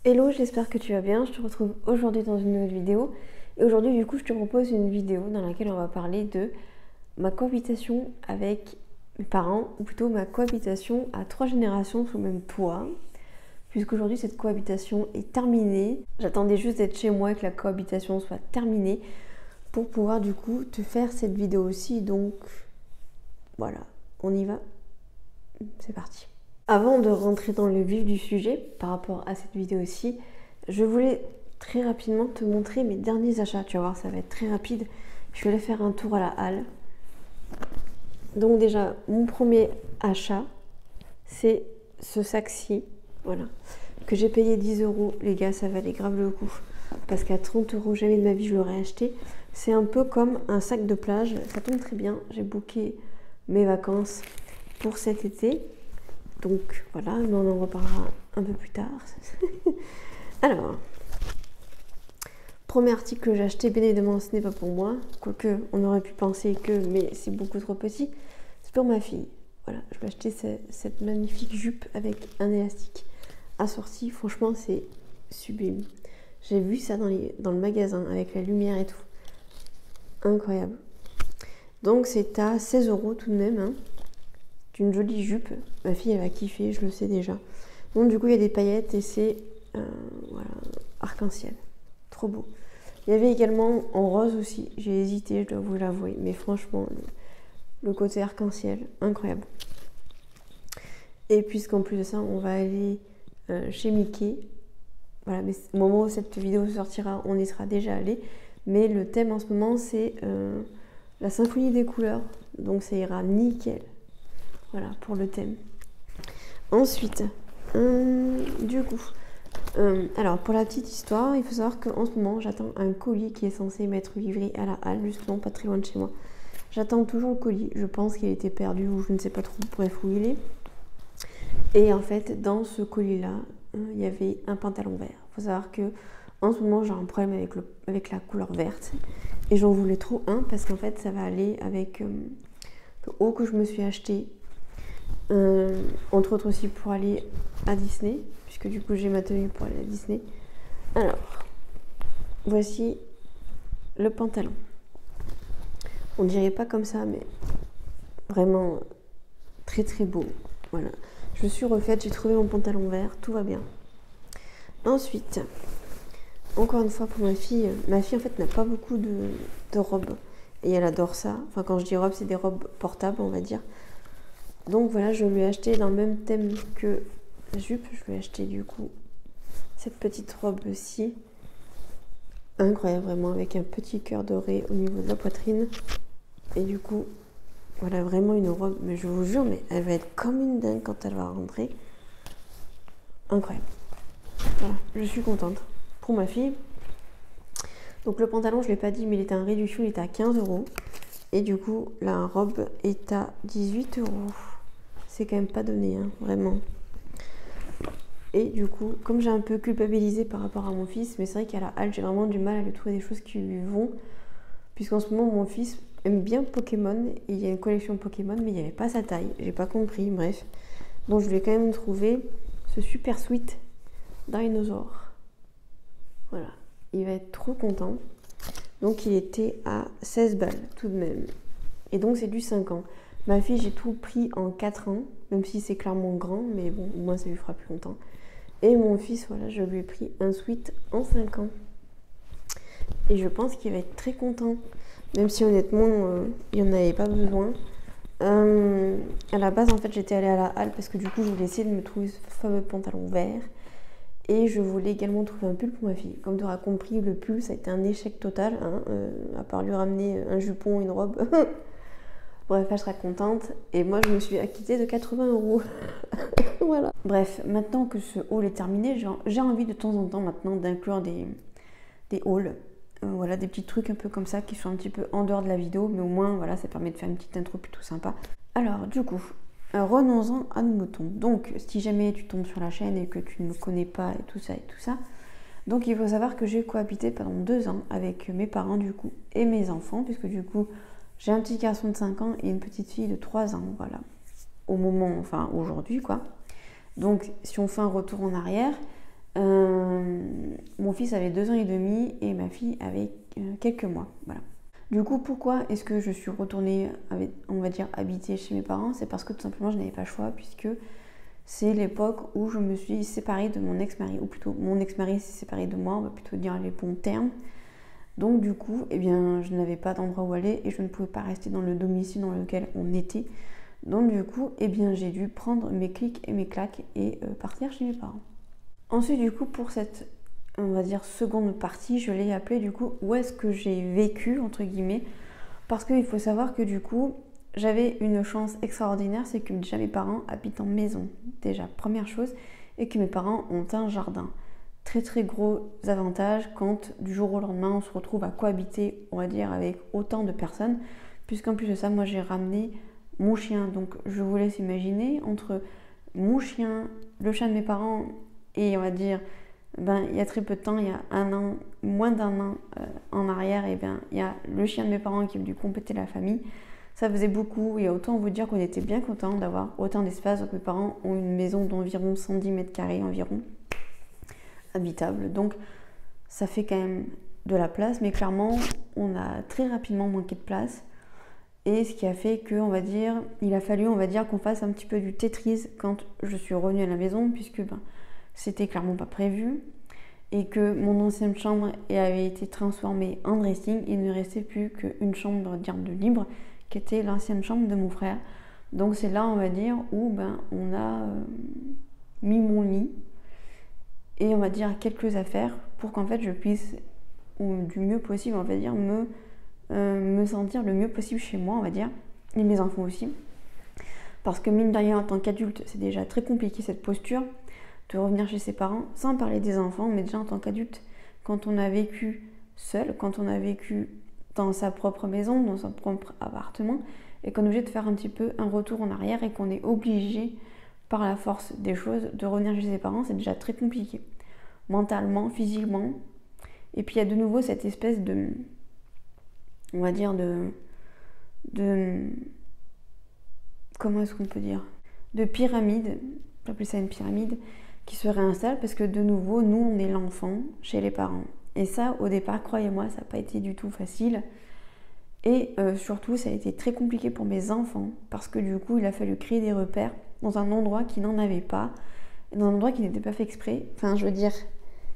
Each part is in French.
Hello, j'espère que tu vas bien. Je te retrouve aujourd'hui dans une nouvelle vidéo. Et aujourd'hui, du coup, je te propose une vidéo dans laquelle on va parler de ma cohabitation avec mes parents, ou plutôt ma cohabitation à 3 générations sous le même toit. Puisqu'aujourd'hui, cette cohabitation est terminée. J'attendais juste d'être chez moi et que la cohabitation soit terminée pour pouvoir, du coup, te faire cette vidéo aussi. Donc, voilà, on y va. C'est parti. Avant de rentrer dans le vif du sujet, par rapport à cette vidéo-ci, je voulais très rapidement te montrer mes derniers achats. Tu vas voir, ça va être très rapide. Je vais aller faire un tour à la halle. Donc déjà, mon premier achat, c'est ce sac-ci, voilà, que j'ai payé 10 €. Les gars, ça valait grave le coup. Parce qu'à 30 €, jamais de ma vie, je l'aurais acheté. C'est un peu comme un sac de plage. Ça tombe très bien. J'ai booké mes vacances pour cet été. Donc voilà, mais on en reparlera un peu plus tard. Alors, premier article que j'ai acheté, bien évidemment, ce n'est pas pour moi. Quoique, on aurait pu penser que, mais c'est beaucoup trop petit. C'est pour ma fille. Voilà, je vais acheter cette magnifique jupe avec un élastique assorti. Franchement, c'est sublime. J'ai vu ça dans le magasin avec la lumière et tout. Incroyable. Donc, c'est à 16 € tout de même, hein. Une jolie jupe. Ma fille, elle va kiffer, je le sais déjà. Donc, du coup, il y a des paillettes et c'est voilà, arc-en-ciel. Trop beau. Il y avait également en rose aussi. J'ai hésité, je dois vous l'avouer. Mais franchement, le côté arc-en-ciel, incroyable. Et puisqu'en plus de ça, on va aller chez Mickey. Voilà, mais au moment où cette vidéo sortira, on y sera déjà allé. Mais le thème en ce moment, c'est la symphonie des couleurs. Donc, ça ira nickel. Voilà, pour le thème. Ensuite, du coup, alors pour la petite histoire, il faut savoir qu'en ce moment, j'attends un colis qui est censé m'être livré à la halle, justement, pas très loin de chez moi. J'attends toujours le colis. Je pense qu'il a été perdu ou je ne sais pas trop, bref, où il est. Et en fait, dans ce colis-là, il y avait un pantalon vert. Il faut savoir que en ce moment, j'ai un problème avec la couleur verte. Et j'en voulais trop un parce qu'en fait, ça va aller avec le haut que je me suis acheté. Entre autres aussi pour aller à Disney, puisque du coup j'ai ma tenue pour aller à Disney. Alors, voici le pantalon. On dirait pas comme ça, mais vraiment très très beau. Voilà, je suis refaite, j'ai trouvé mon pantalon vert, tout va bien. Ensuite, encore une fois pour ma fille en fait n'a pas beaucoup de robes et elle adore ça. Enfin, quand je dis robes, c'est des robes portables, on va dire. Donc voilà, je lui ai acheté dans le même thème que la jupe. Je lui ai acheté du coup cette petite robe-ci. Incroyable vraiment, avec un petit cœur doré au niveau de la poitrine. Et du coup, voilà vraiment une robe, mais je vous jure, mais elle va être comme une dingue quand elle va rentrer. Incroyable. Voilà, je suis contente pour ma fille. Donc le pantalon, je ne l'ai pas dit, mais il était en réduction, il était à 15 €. Et du coup, la robe est à 18 €. C'est quand même pas donné, hein, vraiment. Et du coup, comme j'ai un peu culpabilisé par rapport à mon fils, mais c'est vrai qu'à la halle, j'ai vraiment du mal à lui trouver des choses qui lui vont. Puisqu'en ce moment, mon fils aime bien Pokémon. Et il y a une collection Pokémon, mais il n'y avait pas sa taille. J'ai pas compris, bref. Donc je lui ai quand même trouvé ce super sweet dinosaure. Voilà. Il va être trop content. Donc il était à 16 balles tout de même. Et donc c'est du 5 ans. Ma fille, j'ai tout pris en 4 ans, même si c'est clairement grand, mais bon, au moins ça lui fera plus longtemps. Et mon fils, voilà, je lui ai pris un sweat en 5 ans. Et je pense qu'il va être très content, même si honnêtement, il n'y en avait pas besoin. À la base, en fait, j'étais allée à la halle parce que du coup, je voulais essayer de me trouver ce fameux pantalon vert. Et je voulais également trouver un pull pour ma fille. Comme tu auras compris, le pull, ça a été un échec total, hein, à part lui ramener un jupon, une robe. Bref, elle sera contente. Et moi, je me suis acquittée de 80 €. Voilà. Bref, maintenant que ce haul est terminé, j'ai envie de temps en temps maintenant d'inclure des hauls. Voilà, des petits trucs un peu comme ça qui sont un petit peu en dehors de la vidéo. Mais au moins, voilà, ça permet de faire une petite intro plutôt sympa. Alors, du coup, revenons-en à nos moutons. Donc, si jamais tu tombes sur la chaîne et que tu ne me connais pas et tout ça, donc il faut savoir que j'ai cohabité pendant 2 ans avec mes parents du coup et mes enfants, puisque du coup j'ai un petit garçon de 5 ans et une petite fille de 3 ans, voilà, au moment, enfin aujourd'hui quoi. Donc si on fait un retour en arrière, Mon fils avait 2 ans et demi et ma fille avait quelques mois. Voilà. Du coup, pourquoi est-ce que je suis retournée, on va dire, habiter chez mes parents? C'est parce que tout simplement, je n'avais pas le choix, puisque c'est l'époque où je me suis séparée de mon ex-mari, ou plutôt mon ex-mari s'est séparé de moi, on va plutôt dire les bons termes. Donc du coup, eh bien, je n'avais pas d'endroit où aller et je ne pouvais pas rester dans le domicile dans lequel on était. Donc du coup, eh bien, j'ai dû prendre mes clics et mes claques et partir chez mes parents. Ensuite, du coup, pour cette, on va dire, seconde partie, je l'ai appelée du coup où est-ce que j'ai vécu, entre guillemets, parce qu'il faut savoir que du coup, j'avais une chance extraordinaire, c'est que déjà mes parents habitent en maison, déjà, première chose, et que mes parents ont un jardin. Très très gros avantage quand du jour au lendemain on se retrouve à cohabiter, on va dire, avec autant de personnes, puisqu'en plus de ça, moi j'ai ramené mon chien, donc je vous laisse imaginer, entre mon chien, le chien de mes parents, et on va dire, il y a très peu de temps, il y a un an, moins d'un an en arrière, et il y a le chien de mes parents qui est venu compléter la famille. Ça faisait beaucoup et autant vous dire qu'on était bien contents d'avoir autant d'espace. Donc mes parents ont une maison d'environ 110 mètres carrés environ, habitable. Donc ça fait quand même de la place, mais clairement on a très rapidement manqué de place. Et ce qui a fait que, on va dire, il a fallu, on va dire, qu'on fasse un petit peu du Tetris quand je suis revenue à la maison, puisque c'était clairement pas prévu. Et que mon ancienne chambre avait été transformée en dressing. Il ne restait plus qu'une chambre de libre, qui était l'ancienne chambre de mon frère. Donc c'est là, on va dire, où on a mis mon lit et on va dire quelques affaires pour qu'en fait je puisse, ou du mieux possible, on va dire, me sentir le mieux possible chez moi, on va dire, et mes enfants aussi. Parce que mine de rien, en tant qu'adulte, c'est déjà très compliqué cette posture de revenir chez ses parents, sans parler des enfants, mais déjà en tant qu'adulte, quand on a vécu seul, quand on a vécu dans sa propre maison, dans son propre appartement, et qu'on est obligé de faire un petit peu un retour en arrière et qu'on est obligé, par la force des choses, de revenir chez ses parents, c'est déjà très compliqué. Mentalement, physiquement. Et puis il y a de nouveau cette espèce de, on va dire, comment est-ce qu'on peut dire, de pyramide, j'appelle ça une pyramide, qui se réinstalle parce que de nouveau, nous, on est l'enfant chez les parents. Et ça, au départ, croyez-moi, ça n'a pas été du tout facile. Et surtout, ça a été très compliqué pour mes enfants parce que du coup, il a fallu créer des repères dans un endroit qui n'en avait pas, dans un endroit qui n'était pas fait exprès. Enfin, je veux dire,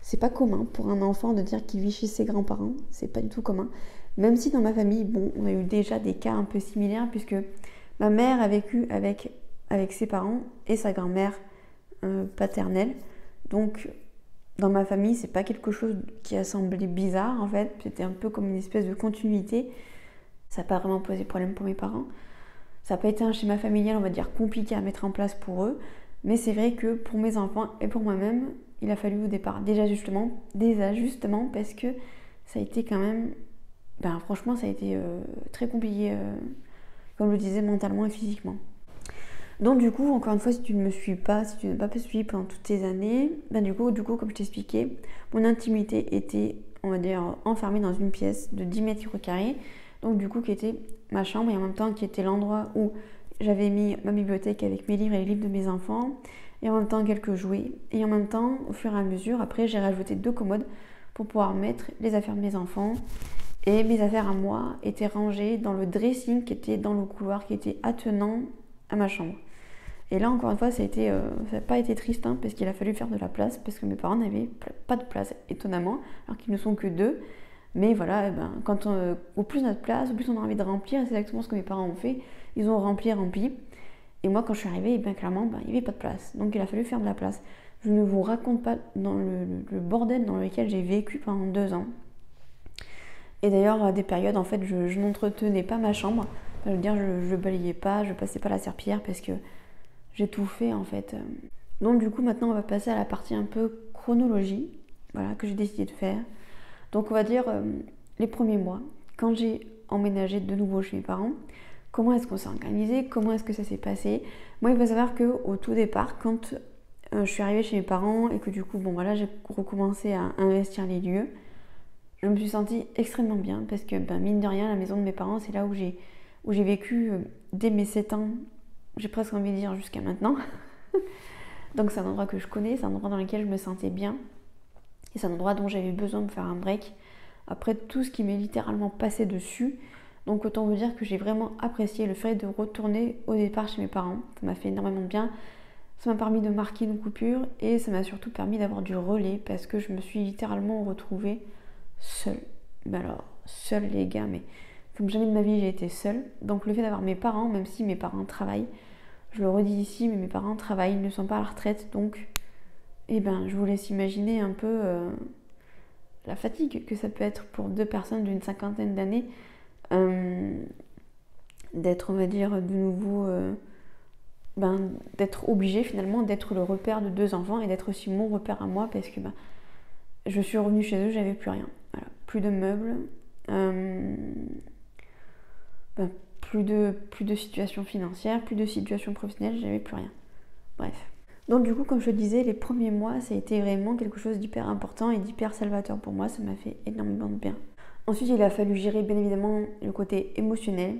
c'est pas commun pour un enfant de dire qu'il vit chez ses grands-parents, c'est pas du tout commun. Même si dans ma famille, bon, on a eu déjà des cas un peu similaires puisque ma mère a vécu avec ses parents et sa grand-mère paternelle. Donc, dans ma famille, c'est pas quelque chose qui a semblé bizarre en fait. C'était un peu comme une espèce de continuité. Ça n'a pas vraiment posé problème pour mes parents. Ça n'a pas été un schéma familial, on va dire, compliqué à mettre en place pour eux. Mais c'est vrai que pour mes enfants et pour moi-même, il a fallu au départ des ajustements parce que ça a été quand même... franchement, ça a été très compliqué, comme je le disais, mentalement et physiquement. Donc du coup, encore une fois, si tu ne me suis pas, si tu n'as pas suivi pendant toutes ces années, du coup, comme je t'expliquais, mon intimité était, on va dire, enfermée dans une pièce de 10 mètres carrés, donc du coup, qui était ma chambre et en même temps qui était l'endroit où j'avais mis ma bibliothèque avec mes livres et les livres de mes enfants, et en même temps quelques jouets, et en même temps, au fur et à mesure, après, j'ai rajouté 2 commodes pour pouvoir mettre les affaires de mes enfants, et mes affaires à moi étaient rangées dans le dressing qui était dans le couloir, qui était attenant à ma chambre. Et là, encore une fois, ça n'a pas été triste, parce qu'il a fallu faire de la place, parce que mes parents n'avaient pas de place, étonnamment, alors qu'ils ne sont que 2. Mais voilà, au plus on a de place, au plus on a envie de remplir, et c'est exactement ce que mes parents ont fait. Ils ont rempli. Et moi, quand je suis arrivée, clairement, il n'y avait pas de place. Donc il a fallu faire de la place. Je ne vous raconte pas dans le bordel dans lequel j'ai vécu pendant 2 ans. Et d'ailleurs, à des périodes, en fait, je n'entretenais pas ma chambre. Je veux dire, je balayais pas, je passais pas la serpillière parce que j'ai tout fait en fait. Donc du coup maintenant on va passer à la partie un peu chronologie, voilà, que j'ai décidé de faire. Donc on va dire les premiers mois, quand j'ai emménagé de nouveau chez mes parents, comment est-ce qu'on s'est organisé, comment est-ce que ça s'est passé. Moi il faut savoir qu'au tout départ, quand je suis arrivée chez mes parents et que du coup j'ai recommencé à investir les lieux, je me suis sentie extrêmement bien parce que mine de rien la maison de mes parents c'est là où j'ai vécu dès mes 7 ans. J'ai presque envie de dire jusqu'à maintenant. Donc c'est un endroit que je connais, c'est un endroit dans lequel je me sentais bien. Et c'est un endroit dont j'avais besoin de faire un break. Après tout ce qui m'est littéralement passé dessus. Donc autant vous dire que j'ai vraiment apprécié le fait de retourner au départ chez mes parents. Ça m'a fait énormément de bien. Ça m'a permis de marquer une coupure et ça m'a surtout permis d'avoir du relais parce que je me suis littéralement retrouvée seule. Mais alors, seule les gars, mais comme jamais de ma vie j'ai été seule. Donc le fait d'avoir mes parents, même si mes parents travaillent, je le redis ici, mais mes parents travaillent, ils ne sont pas à la retraite. Donc, eh ben, je vous laisse imaginer un peu la fatigue que ça peut être pour deux personnes d'une cinquantaine d'années d'être, on va dire, de nouveau... d'être obligée finalement d'être le repère de deux enfants et d'être aussi mon repère à moi parce que je suis revenue chez eux, j'avais plus rien. Voilà. Plus de meubles, plus de situation financière, plus de situation professionnelle, j'avais plus rien. Bref. Donc du coup, comme je le disais, les premiers mois, ça a été vraiment quelque chose d'hyper important et d'hyper salvateur pour moi, ça m'a fait énormément de bien. Ensuite, il a fallu gérer bien évidemment le côté émotionnel,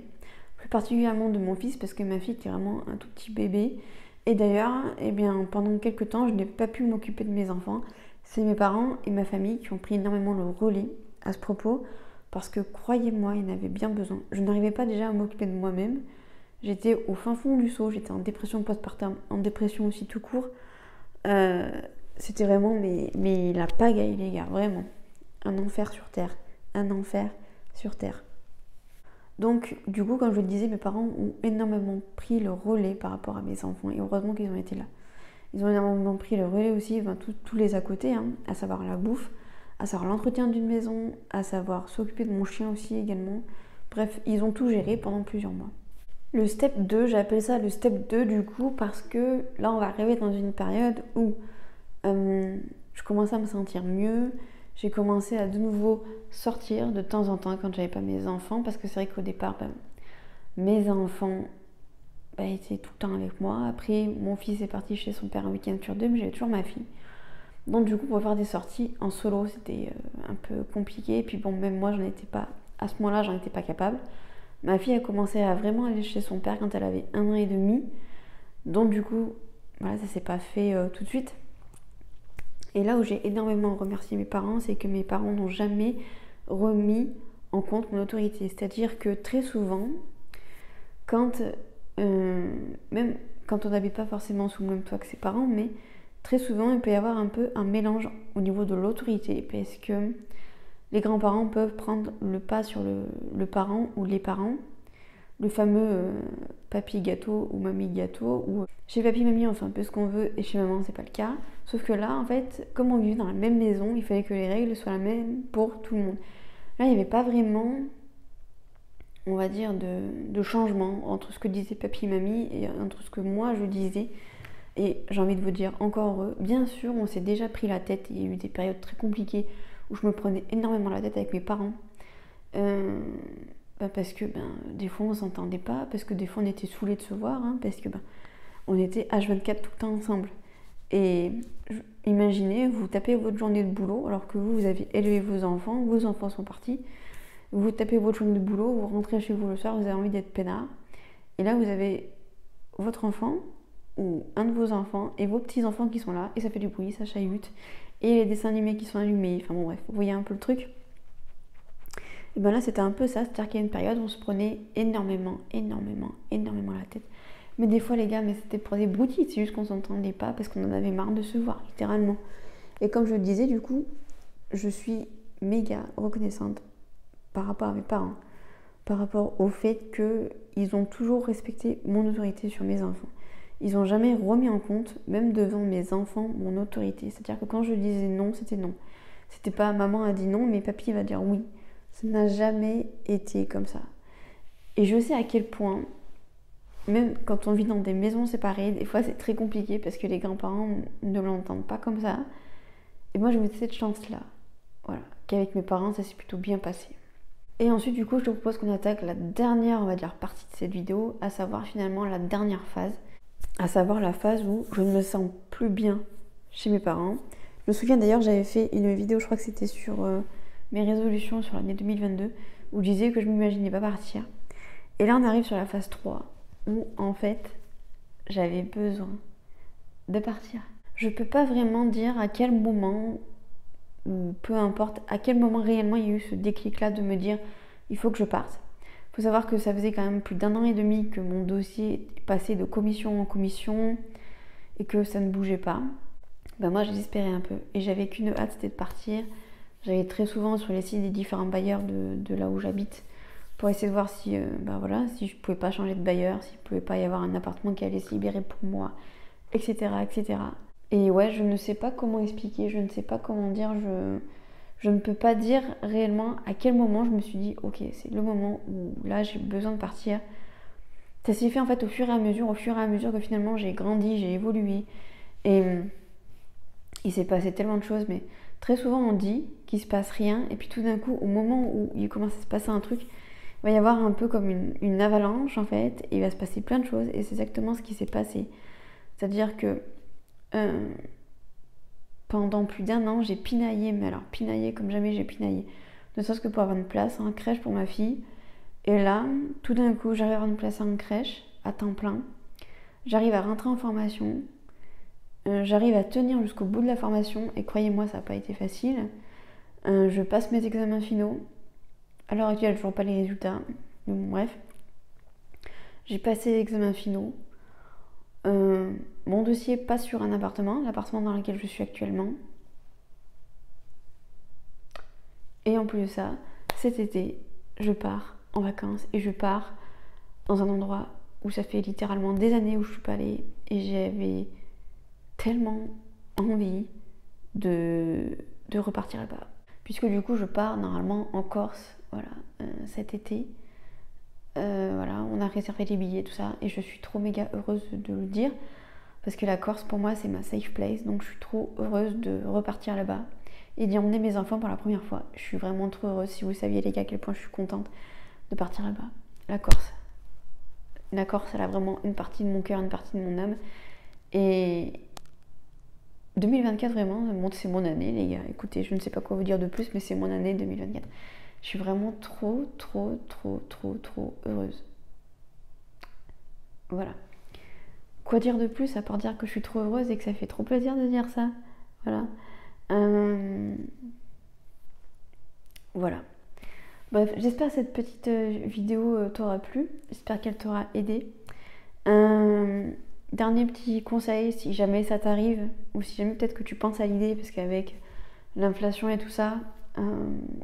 plus particulièrement de mon fils parce que ma fille était vraiment un tout petit bébé. Et d'ailleurs, pendant quelques temps, je n'ai pas pu m'occuper de mes enfants. C'est mes parents et ma famille qui ont pris énormément le relais à ce propos parce que croyez-moi, ils en avaient bien besoin. Je n'arrivais pas déjà à m'occuper de moi-même. J'étais au fin fond du seau, j'étais en dépression postpartum, en dépression aussi tout court. C'était vraiment mais la pagaille les gars, vraiment. Un enfer sur terre. Un enfer sur terre. Donc, du coup, comme je le disais, mes parents ont énormément pris le relais par rapport à mes enfants et heureusement qu'ils ont été là. Ils ont énormément pris le relais aussi, tous les à côté, à savoir la bouffe, à savoir l'entretien d'une maison, à savoir s'occuper de mon chien aussi également. Bref, ils ont tout géré pendant plusieurs mois. Le step 2, j'appelle ça le step 2 du coup parce que là, on va arriver dans une période où je commençais à me sentir mieux. J'ai commencé à de nouveau sortir de temps en temps quand j'avais pas mes enfants parce que c'est vrai qu'au départ, mes enfants étaient tout le temps avec moi. Après, mon fils est parti chez son père un week-end sur deux, mais j'avais toujours ma fille. Donc du coup, pour faire des sorties en solo, c'était un peu compliqué. Et puis bon, même moi, à ce moment-là, j'en étais pas capable. Ma fille a commencé à vraiment aller chez son père quand elle avait 1 an et demi. Donc du coup, voilà, ça s'est pas fait tout de suite. Et là où j'ai énormément remercié mes parents, c'est que mes parents n'ont jamais remis en compte mon autorité. C'est-à-dire que très souvent, même quand on n'habite pas forcément sous le même toit que ses parents, mais très souvent il peut y avoir un peu un mélange au niveau de l'autorité parce que les grands-parents peuvent prendre le pas sur le parent ou les parents, le fameux papy gâteau ou mamie gâteau, ou chez papy mamie on fait un peu ce qu'on veut et chez maman c'est pas le cas. Sauf que là en fait, comme on vivait dans la même maison, il fallait que les règles soient les mêmes pour tout le monde. Là il n'y avait pas vraiment, on va dire, de changement entre ce que disait papy et mamie et entre ce que moi je disais. Et j'ai envie de vous dire encore heureux. Bien sûr, on s'est déjà pris la tête, il y a eu des périodes très compliquées où je me prenais énormément la tête avec mes parents. Parce que des fois on s'entendait pas, parce que des fois on était saoulés de se voir, parce que on était H24 tout le temps ensemble. Et imaginez, vous tapez votre journée de boulot alors que vous avez élevé vos enfants sont partis, vous tapez votre journée de boulot, vous rentrez chez vous le soir, vous avez envie d'être peinard, et là vous avez votre enfant ou un de vos enfants et vos petits-enfants qui sont là, et ça fait du bruit, ça chahute, et les dessins animés qui sont allumés, enfin bon bref, vous voyez un peu le truc. Et là c'était un peu ça, c'est-à-dire qu'il y a une période où on se prenait énormément la tête. Mais des fois les gars, c'était pour des broutilles, c'est juste qu'on s'entendait pas parce qu'on en avait marre de se voir, littéralement. Et comme je le disais, du coup, je suis méga reconnaissante par rapport à mes parents, par rapport au fait qu'ils ont toujours respecté mon autorité sur mes enfants. Ils n'ont jamais remis en compte, même devant mes enfants, mon autorité. C'est-à-dire que quand je disais non, c'était non. C'était pas maman a dit non, mais papy va dire oui. Ça n'a jamais été comme ça. Et je sais à quel point, même quand on vit dans des maisons séparées, des fois c'est très compliqué parce que les grands-parents ne l'entendent pas comme ça. Et moi, je me dis cette chance-là. Voilà. Qu'avec mes parents, ça s'est plutôt bien passé. Et ensuite, du coup, je te propose qu'on attaque la dernière, on va dire, partie de cette vidéo, à savoir finalement la dernière phase. À savoir la phase où je ne me sens plus bien chez mes parents. Je me souviens d'ailleurs, j'avais fait une vidéo, je crois que c'était sur mes résolutions sur l'année 2022, où je disais que je ne m'imaginais pas partir. Et là, on arrive sur la phase 3, où en fait, j'avais besoin de partir. Je peux pas vraiment dire à quel moment, ou peu importe, à quel moment réellement il y a eu ce déclic-là de me dire il faut que je parte. Il faut savoir que ça faisait quand même plus d'1 an et demi que mon dossier est passé de commission en commission et que ça ne bougeait pas. Ben moi, je désespérais un peu et j'avais qu'une hâte, c'était de partir. J'allais très souvent sur les sites des différents bailleurs de là où j'habite pour essayer de voir si, si je pouvais pas changer de bailleur, s'il pouvait pas y avoir un appartement qui allait se libérer pour moi, etc., etc. Et ouais, je ne sais pas comment expliquer, je ne sais pas comment dire, je ne peux pas dire réellement à quel moment je me suis dit ok, c'est le moment où là j'ai besoin de partir. Ça s'est fait en fait au fur et à mesure que finalement j'ai grandi, j'ai évolué et il s'est passé tellement de choses, mais très souvent on dit qu'il se passe rien et puis tout d'un coup au moment où il commence à se passer un truc, il va y avoir un peu comme une avalanche en fait, et il va se passer plein de choses et c'est exactement ce qui s'est passé. C'est-à-dire que pendant plus d'1 an, j'ai pinaillé, mais alors pinaillé comme jamais j'ai pinaillé. Ne serait-ce que pour avoir une place en crèche pour ma fille. Et là, tout d'un coup, j'arrive à avoir une place en crèche à temps plein. J'arrive à rentrer en formation. J'arrive à tenir jusqu'au bout de la formation. Et croyez-moi, ça n'a pas été facile. Je passe mes examens finaux. À l'heure actuelle, toujours pas les résultats. Mais bon, bref. J'ai passé les examens finaux. Mon dossier passe sur un appartement, l'appartement dans lequel je suis actuellement. Et en plus de ça, cet été, je pars en vacances et je pars dans un endroit où ça fait littéralement des années où je suis pas allée et j'avais tellement envie de repartir là-bas. Puisque du coup, je pars normalement en Corse, voilà, cet été. Voilà, on a réservé les billets, tout ça, et je suis trop méga heureuse de le dire parce que la Corse pour moi c'est ma safe place, donc je suis trop heureuse de repartir là-bas et d'y emmener mes enfants pour la première fois. Je suis vraiment trop heureuse. Si vous saviez les gars à quel point je suis contente de partir là-bas. La Corse elle a vraiment une partie de mon cœur, une partie de mon âme, et 2024 vraiment c'est mon année les gars. Écoutez, je ne sais pas quoi vous dire de plus, mais c'est mon année 2024. Je suis vraiment trop heureuse. Voilà. Quoi dire de plus à part dire que je suis trop heureuse et que ça fait trop plaisir de dire ça. Voilà. Voilà. Bref, j'espère que cette petite vidéo t'aura plu. J'espère qu'elle t'aura aidé. Dernier petit conseil, si jamais ça t'arrive, ou si jamais peut-être que tu penses à l'idée, parce qu'avec l'inflation et tout ça,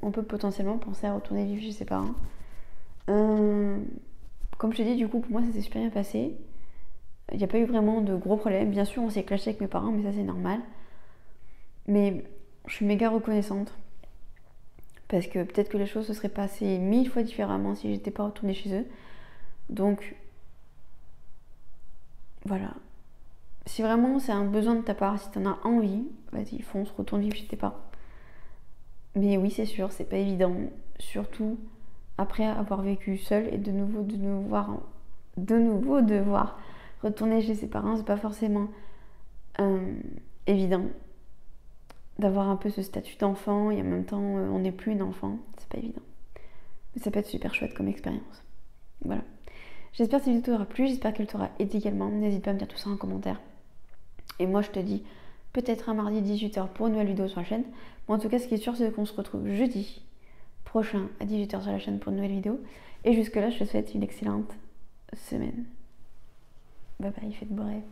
on peut potentiellement penser à retourner vivre chez ses parents. Comme je t'ai dit, du coup, pour moi, ça s'est super bien passé. Il n'y a pas eu vraiment de gros problèmes. Bien sûr, on s'est clashé avec mes parents, mais ça, c'est normal. Mais je suis méga reconnaissante. Parce que peut-être que les choses se seraient passées 1000 fois différemment si j'étais pas retournée chez eux. Donc, voilà. Si vraiment c'est un besoin de ta part, si t'en as envie, vas-y, fonce, retourne vivre chez tes parents. Mais oui, c'est sûr, c'est pas évident. Surtout après avoir vécu seule et de nouveau devoir retourner chez ses parents, c'est pas forcément évident d'avoir un peu ce statut d'enfant et en même temps on n'est plus une enfant, c'est pas évident. Mais ça peut être super chouette comme expérience. Voilà. J'espère que cette vidéo t'aura plu, j'espère qu'elle t'aura aidé également. N'hésite pas à me dire tout ça en commentaire. Et moi je te dis peut-être un mardi 18h pour une nouvelle vidéo sur la chaîne. Bon, en tout cas, ce qui est sûr, c'est qu'on se retrouve jeudi prochain à 18h sur la chaîne pour une nouvelle vidéo. Et jusque là, je te souhaite une excellente semaine. Bye bye, faites beau rêve.